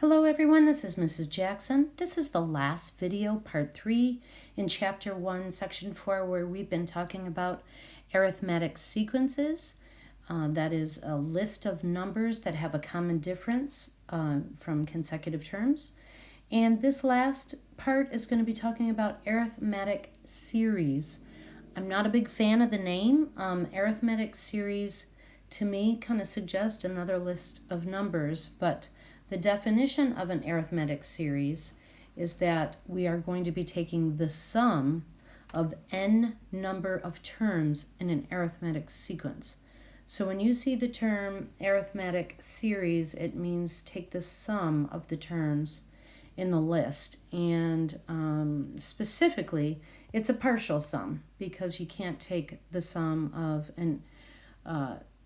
Hello everyone, this is Mrs. Jackson. This is the last video, part 3 in chapter 1, section 4, where we've been talking about arithmetic sequences. That is a list of numbers that have a common difference from consecutive terms. And this last part is going to be talking about arithmetic series. I'm not a big fan of the name. Arithmetic series to me kind of suggests another list of numbers, but the definition of an arithmetic series is that we are going to be taking the sum of n number of terms in an arithmetic sequence. So when you see the term arithmetic series, it means take the sum of the terms in the list. And specifically, it's a partial sum because you can't take the sum of an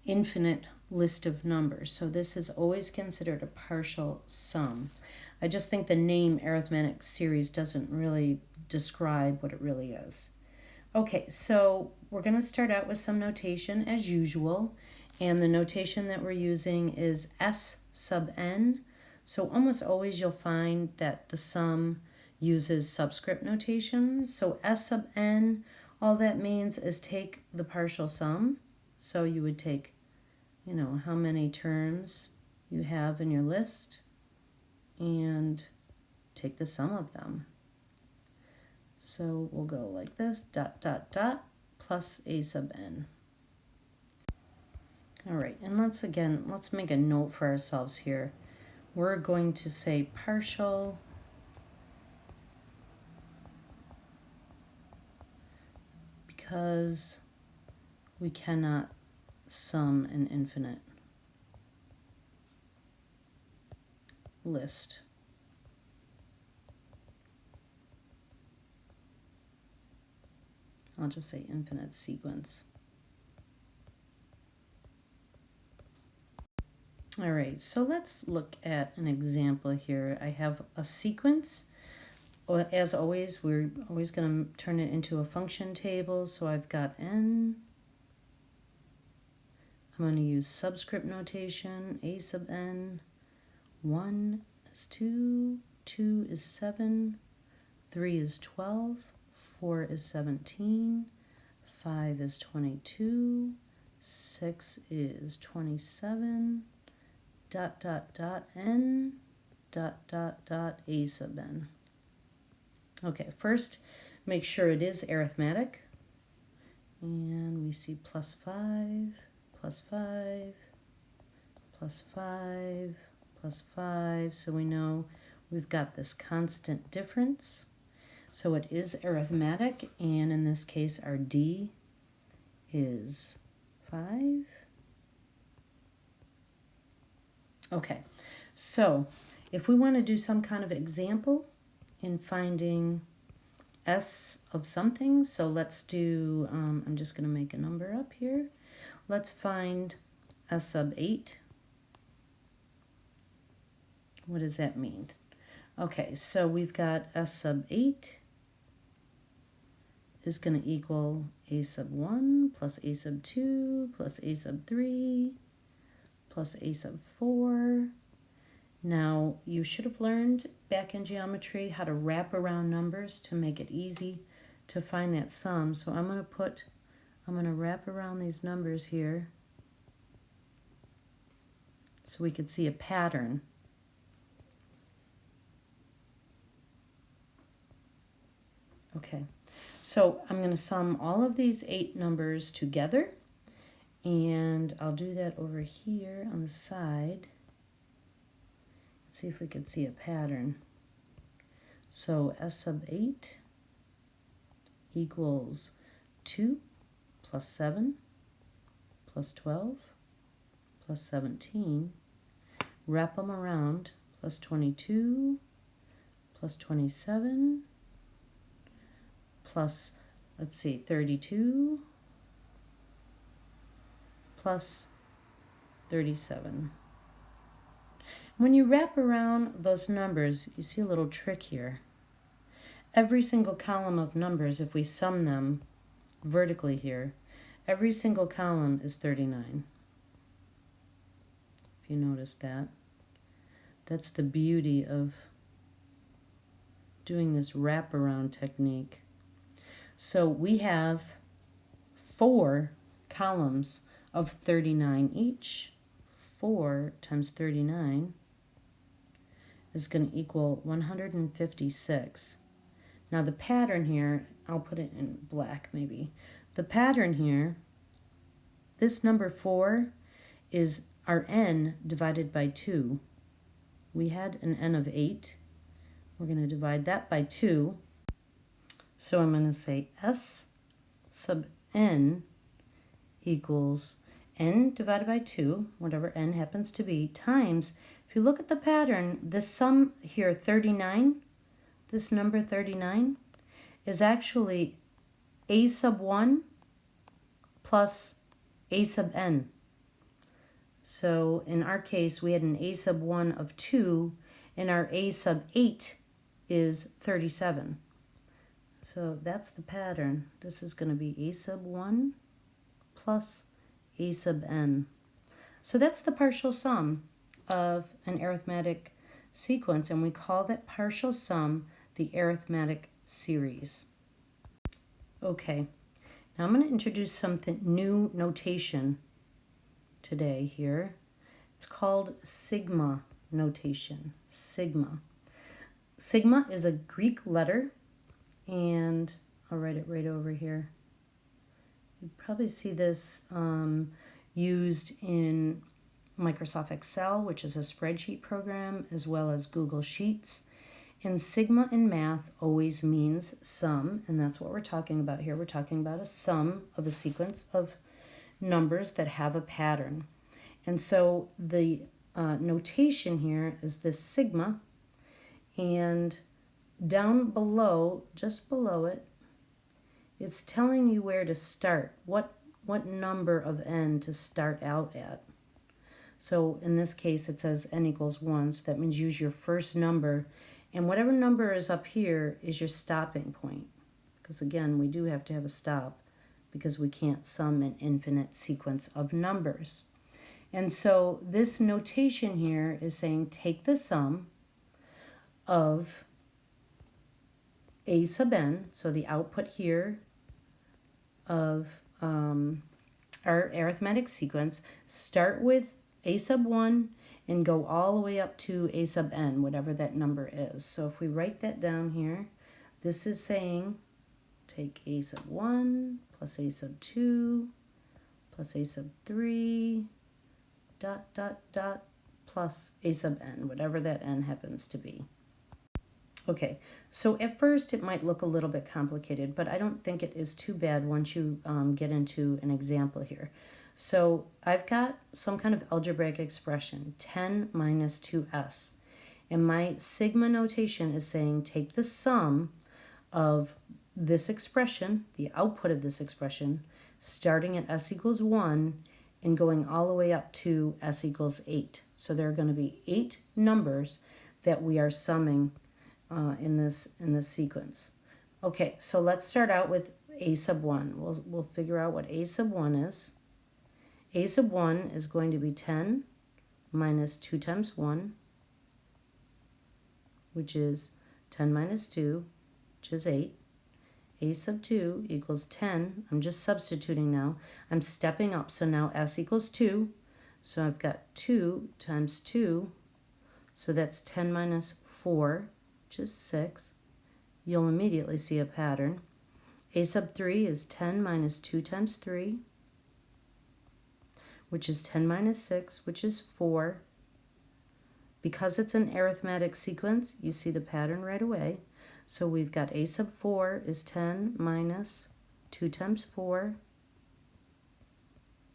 infinite list of numbers. So this is always considered a partial sum. I just think the name arithmetic series doesn't really describe what it really is. Okay, so we're going to start out with some notation as usual, and the notation that we're using is S sub n. So almost always you'll find that the sum uses subscript notation. So S sub n, all that means is take the partial sum. So you would take how many terms you have in your list and take the sum of them. So we'll go like this, dot, dot, dot, plus a sub n. All right, and let's make a note for ourselves here. We're going to say partial because we cannot sum an infinite list. I'll just say infinite sequence. All right, so let's look at an example here. I have a sequence. As always, we're always going to turn it into a function table. So I've got n. I'm going to use subscript notation, a sub n. 1 is 2, 2 is 7, 3 is 12, 4 is 17, 5 is 22, 6 is 27, dot, dot, dot, n, dot, dot, dot, a sub n. Okay, first make sure it is arithmetic. And we see plus 5, plus 5, plus 5, plus 5. So we know we've got this constant difference. So it is arithmetic, and in this case our D is 5. Okay, so if we want to do some kind of example in finding S of something, so let's do, I'm just going to make a number up here. Let's find S sub 8. What does that mean? Okay, so we've got S sub 8 is going to equal a sub 1 plus a sub 2 plus a sub 3 plus a sub 4. Now, you should have learned back in geometry how to wrap around numbers to make it easy to find that sum. So I'm going to wrap around these numbers here so we could see a pattern. Okay, so I'm going to sum all of these 8 numbers together, and I'll do that over here on the side. Let's see if we can see a pattern. So S sub 8 equals 2 plus 7 plus 12 plus 17. Wrap them around, plus 22 plus 27 plus, let's see, 32 plus 37. When you wrap around those numbers, you see a little trick here. Every single column of numbers, if we sum them vertically here, every single column is 39. If you notice that. That's the beauty of doing this wraparound technique. So we have 4 columns of 39 each. 4 times 39 is going to equal 156. Now the pattern here, I'll put it in black maybe. The pattern here, this number 4 is our n divided by 2. We had an n of 8. We're going to divide that by 2. So I'm going to say S sub n equals n divided by 2, whatever n happens to be, times, if you look at the pattern, this sum here, 39, this number 39, is actually a sub 1 plus a sub n. So in our case, we had an a sub 1 of 2, and our a sub 8 is 37. So that's the pattern. This is going to be a sub 1 plus a sub n. So that's the partial sum of an arithmetic sequence, and we call that partial sum the arithmetic series. Okay, now I'm going to introduce something new notation today here. It's called sigma notation. Sigma. Sigma is a Greek letter, and I'll write it right over here. You probably see this used in Microsoft Excel, which is a spreadsheet program, as well as Google Sheets. And sigma in math always means sum, and that's what we're talking about here. We're talking about a sum of a sequence of numbers that have a pattern. And so the notation here is this sigma, and down below, just below it, it's telling you where to start, what number of n to start out at. So in this case, it says n equals 1, so that means use your first number, and whatever number is up here is your stopping point. Because again, we do have to have a stop, because we can't sum an infinite sequence of numbers. And so this notation here is saying take the sum of a sub n, so the output here of our arithmetic sequence, start with a sub 1 and go all the way up to a sub n, whatever that number is. So if we write that down here, this is saying take a sub 1 plus a sub 2 plus a sub 3 dot dot dot plus a sub n, whatever that n happens to be. Okay, so at first it might look a little bit complicated, but I don't think it is too bad once you get into an example here. So I've got some kind of algebraic expression, 10 minus 2s, and my sigma notation is saying take the sum of this expression, the output of this expression, starting at s equals 1 and going all the way up to s equals 8. So there are going to be 8 numbers that we are summing in this sequence. Okay, so let's start out with a sub 1. We'll figure out what a sub 1 is. A sub 1 is going to be 10 minus 2 times 1, which is 10 minus 2, which is 8. A sub 2 equals 10. I'm just substituting now. I'm stepping up, so now s equals 2. So I've got 2 times 2, so that's 10 minus 4, which is 6. You'll immediately see a pattern. A sub 3 is 10 minus 2 times 3, which is 10 minus 6, which is 4. Because it's an arithmetic sequence, you see the pattern right away. So we've got a sub 4 is 10 minus 2 times 4,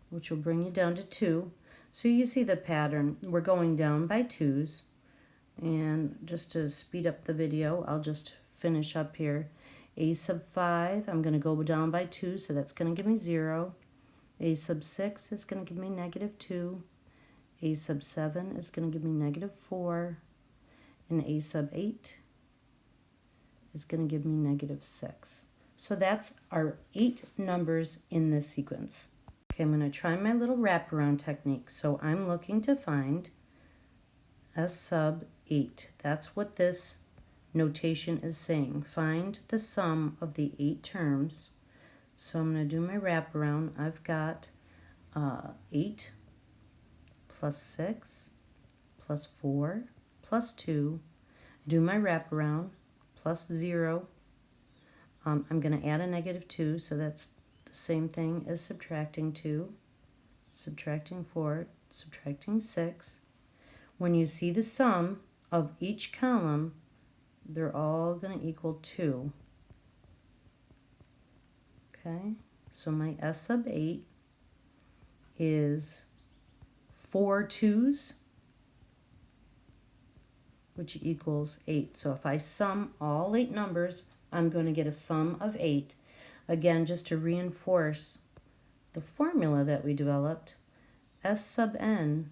which will bring you down to 2. So you see the pattern. We're going down by 2s. And just to speed up the video, I'll just finish up here. A sub 5, I'm going to go down by 2, so that's going to give me 0. A sub 6 is going to give me negative 2. A sub 7 is going to give me negative 4. And a sub 8 is going to give me negative 6. So that's our 8 numbers in this sequence. Okay, I'm going to try my little wraparound technique. So I'm looking to find S sub 8. That's what this notation is saying. Find the sum of the 8 terms. So I'm going to do my wraparound. I've got 8 plus 6 plus 4 plus 2. Do my wraparound, plus 0. I'm going to add a -2, so that's the same thing as subtracting 2, subtracting 4, subtracting 6. When you see the sum of each column, they're all going to equal 2. Okay, so my S sub 8 is 4 2's, which equals 8. So if I sum all 8 numbers, I'm going to get a sum of 8. Again, just to reinforce the formula that we developed, S sub n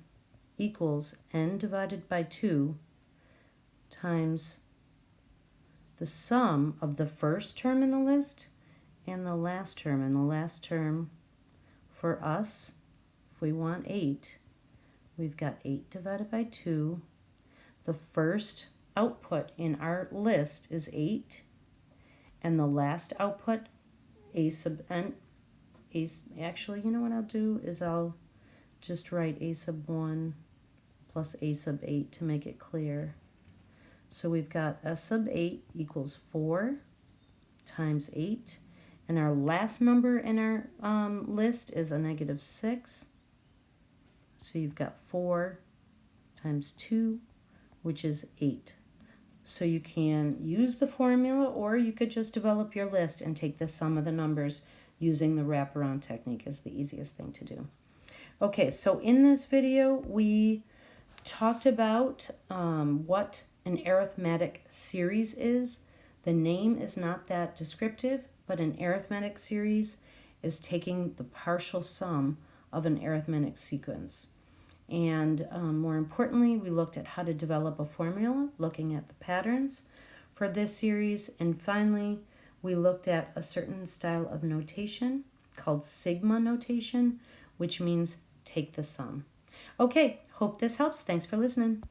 equals n divided by 2 times the sum of the first term in the list and the last term. And the last term for us, if we want 8, we've got 8 divided by 2. The first output in our list is 8, and the last output, a sub n, actually, you know what I'll do is I'll just write a sub 1 plus a sub 8 to make it clear. So we've got S sub 8 equals 4 times 8, and our last number in our list is a -6. So you've got 4 times 2, which is 8. So you can use the formula, or you could just develop your list and take the sum of the numbers using the wraparound technique is the easiest thing to do. Okay, so in this video, we talked about what an arithmetic series is. The name is not that descriptive, but an arithmetic series is taking the partial sum of an arithmetic sequence. And more importantly, we looked at how to develop a formula, looking at the patterns for this series. And finally, we looked at a certain style of notation called sigma notation, which means take the sum. Okay, hope this helps. Thanks for listening.